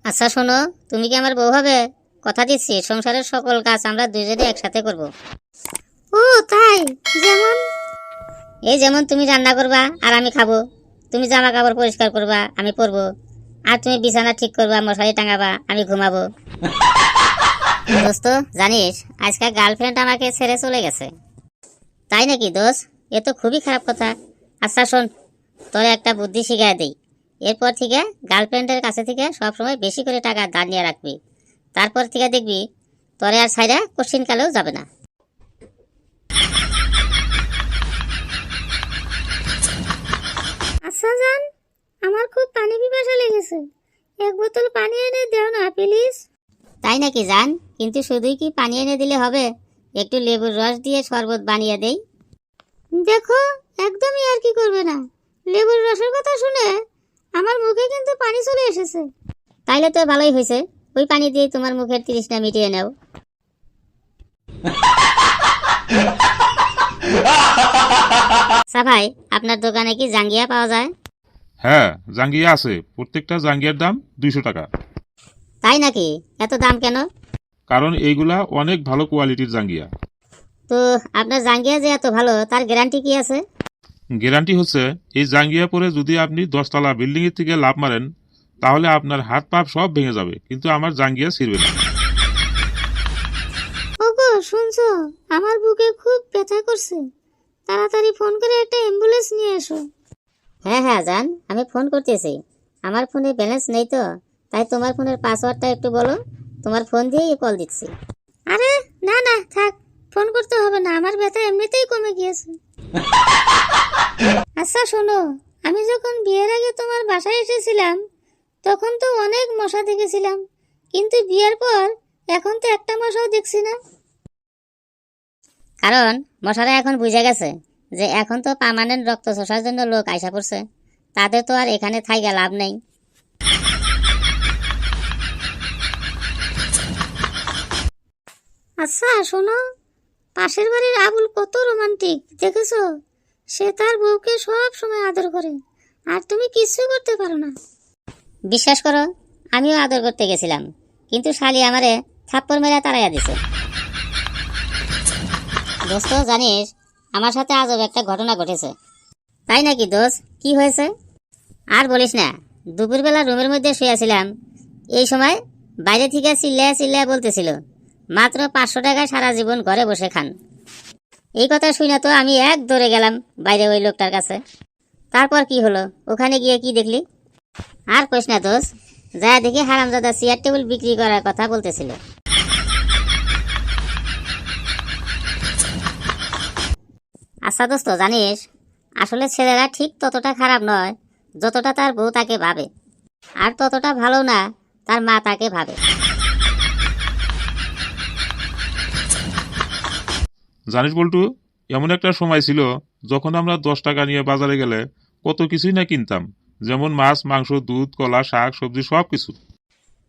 আচ্ছা শোনো, তুমি কি আমার বউ হবে? কথা দিচ্ছি, সংসারের সকল কাজ আমরা দুজনে একসাথে করব। ও তাই? যেমন? এই যেমন তুমি রান্না করবা আর আমি খাবো, তুমি জামা কাপড় পরিষ্কার করবা আমি পরবো, আর তুমি বিছানা ঠিক করবা, মশারি টাঙাবা, আমি ঘুমাবো। দোস্ত জানিস, আজকাল গার্লফ্রেন্ড আমাকে ছেড়ে চলে গেছে। তাই নাকি দোস্ত? এ তো খুবই খারাপ কথা। আচ্ছা শোন, তোরে একটা বুদ্ধি শিখাই দেই। এরপর থেকে গার্লফ্রেন্ডের কাছে থেকে সবসময় বেশি করে টাকা ধার নিয়ে রাখবি। তারপর থেকে দেখবি তোরে আর ছাইরা কোশ্চিন কালেও যাবে না। আচ্ছা জান, আমার খুব পানি পিপাসা লেগেছে, এক বোতল পানি এনে দাও না প্লিজ। তাই নাকি জান? কিন্তু শুধুই কি পানি এনে দিলে হবে? একটু লেবুর রস দিয়ে শরবত বানিয়ে দেই। দেখো, একদমই আর কি করবে না। লেবুর রসের কথা শুনে আমার মুখে কিন্তু পানি চলে এসেছে। তাইলে তো ভালোই হয়েছে, ওই পানি দিয়ে তোমার মুখের তৃষ্ণা মিটিয়ে নাও। ভাই, আপনার দোকানে কি জাঙ্গিয়া পাওয়া যায়? হ্যাঁ, জাঙ্গিয়া আছে। প্রত্যেকটা জাঙ্গিয়ার দাম 200 টাকা। তাই নাকি? এত দাম কেন? কারণ এইগুলা অনেক ভালো কোয়ালিটির জাঙ্গিয়া। তো আপনার জাঙ্গিয়া যে এত ভালো, তার গ্যারান্টি কি আছে? গ্যারান্টি হচ্ছে, এই জাঙ্গিয়া পরে যদি আপনি 10 তলা বিল্ডিং এর থেকে লাফ মারেন, তাহলে আপনার হাত পা সব ভেঙে যাবে, কিন্তু আমার জাঙ্গিয়া ছিঁড়বে না। ওগো শুনছো, আমার বুকে খুব ব্যথা করছে, তাড়াতাড়ি ফোন করে একটা অ্যাম্বুলেন্স নিয়ে এসো। হ্যাঁ হ্যাঁ জান, আমি ফোন করতেছি। আমার ফোনে ব্যালেন্স নেই তো, তাই তোমার ফোনের পাসওয়ার্ডটা একটু বলো, তোমার ফোন দিয়েই কল দিচ্ছি। আরে না না থাক, ফোন করতে হবে না, আমার ব্যথা এমনিতেই কমে গিয়েছে। আচ্ছা শোনো, আমি যখন বিয়ের আগে তোমার বাসায় এসেছিলাম, তখন তো অনেক মশা দেখেছিলাম, কিন্তু বিয়ের পর এখন তো একটা মশাও দেখছি না। কারণ মশারা এখন বুঝে গেছে যে এখন তো পার্মানেন্ট রক্ত চষার জন্য লোক আইসা পড়ছে, তাদের তো আর এখানে থাইকা লাভ নেই। আচ্ছা শোনো, পাশের বাড়ির আবুল কত রোমান্টিক দেখেছো? সে তার বউকে সব সময় আদর করে, আর তুমি কিছুই করতে পারো না। বিশ্বাস করো, আমিও আদর করতে গেছিলাম, কিন্তু শালি আমারে থাপ্পড় মেরে তাড়াইয়া দিছে। দোস্ত জানিস, আমার সাথে আজব একটা ঘটনা ঘটেছে। তাই নাকি দোস্ত? কি হয়েছে? আর বলিস না, দুপুরবেলা রুমের মধ্যে শুয়েছিলাম, এই সময় বাইরে থেকে চিল্লায়া চিল্লায়া বলতেছিল, মাত্র 500 টাকায় সারা জীবন ঘরে বসে খান। এই কথা শুনে তো আমি এক দৌড়ে গেলাম বাইরে ওই লোকটার কাছে। তারপর কি হলো, ওখানে গিয়ে কি দেখলি? আর কইস না দোস্ত, যা দেখি হারামজাদা চেয়ার টেবিল বিক্রি করার কথা বলতেছিল। আচ্ছা দোস্ত জানিস, আসলে ছেলেরা ঠিক ততটা খারাপ নয় যতটা তার বউ তাকে ভাবে, আর ততটা ভালো না তার মা তাকে ভাবে। জানিস বল্টু, এমন একটা সময় ছিল যখন আমরা 10 টাকা নিয়ে বাজারে গেলে কত কিছুই না কিনতাম, যেমন মাছ, মাংস, দুধ, কলা, শাক, সবজি সবকিছু।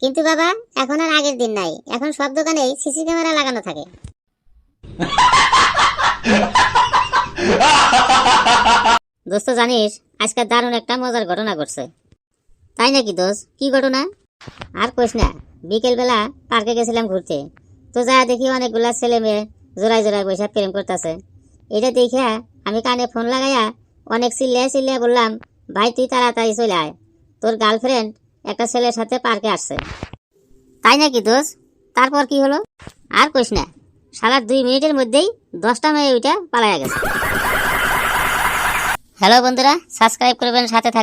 কিন্তু বাবা, এখন আর আগের দিন নাই, এখন সব দোকানেই সিসি ক্যামেরা লাগানো থাকে। দোস্ত জানিস, আজকে দারুণ একটা মজার ঘটনা ঘটছে। তাই নাকি দোস্ত? কি ঘটনা? আর কইস না, বিকেল বেলা পার্কে গেছিলাম ঘুরতে, তো যা দেখি অনেকগুলা ছেলে মেয়ে জোড়ায় জোড়ায় বৈশাখ প্রেম করতেছে। এটা দেখে আমি কানে ফোন লাগাইয়া অনেক চিল্লিয়া চিল্লিয়া বললাম, ভাই তুই তাড়াতাড়ি চলে আয়, তোর গার্লফ্রেন্ড একটা ছেলের সাথে পার্কে আসছে। তাই নাকি দোস্ত? তারপর কি হলো? আর কইস না, সারা 2 মিনিটের মধ্যেই 10টা মেয়ে ওইটা পালাইয়া গেছে। হ্যালো বন্ধুরা, সাবস্ক্রাইব করবেন, সাথে থাকবেন।